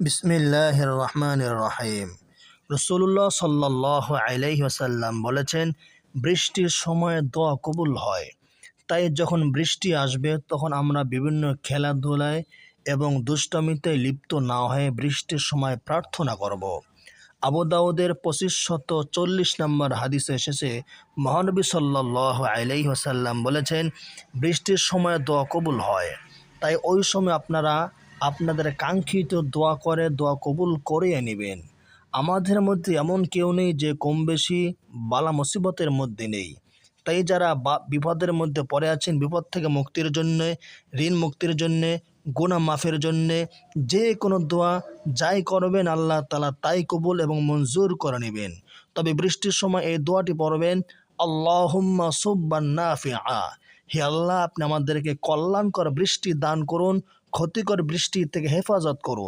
বিসমিল্লাহির রহমানির রহিম। রাসূলুল্লাহ সাল্লাল্লাহু আলাইহি ওয়াসাল্লাম বলেছেন, বৃষ্টির সময় দোয়া কবুল হয়। তাই যখন বৃষ্টি আসবে তখন আমরা বিভিন্ন খেলাধুলায় এবং দুষ্টমিতে লিপ্ত না হয়ে বৃষ্টির সময় প্রার্থনা করব। আবু দাউদের 2540 নম্বর হাদিসে এসেছে, মহানবী সাল্লাল্লাহু আলাইহি ওয়াসাল্লাম বলেছেন, বৃষ্টির সময় দোয়া কবুল হয়। তাই ওই সময় আপনারা আপনাদের কাঙ্ক্ষিত দোয়া করে দোয়া কবুল করিয়ে নেবেন। আমাদের মধ্যে এমন কেউ নেই যে কম বেশি বালা মুসিবতের মধ্যে নেই। তাই যারা বিপদের মধ্যে পড়ে আছেন, বিপদ থেকে মুক্তির জন্যে, ঋণ মুক্তির জন্যে, গুনাহ মাফের জন্যে যে কোনো দোয়া যাই করবেন আল্লাহ তাআলা তাই কবুল এবং মঞ্জুর করে নেবেন। তবে বৃষ্টির সময় এই দোয়াটি পড়বেন, আল্লাহুম্মা সুববান নাফিআ। হে আল্লাহ, আপনি আমাদেরকে কল্যাণকর বৃষ্টি দান করুন, ক্ষতিকর বৃষ্টি থেকে হেফাজত করুন।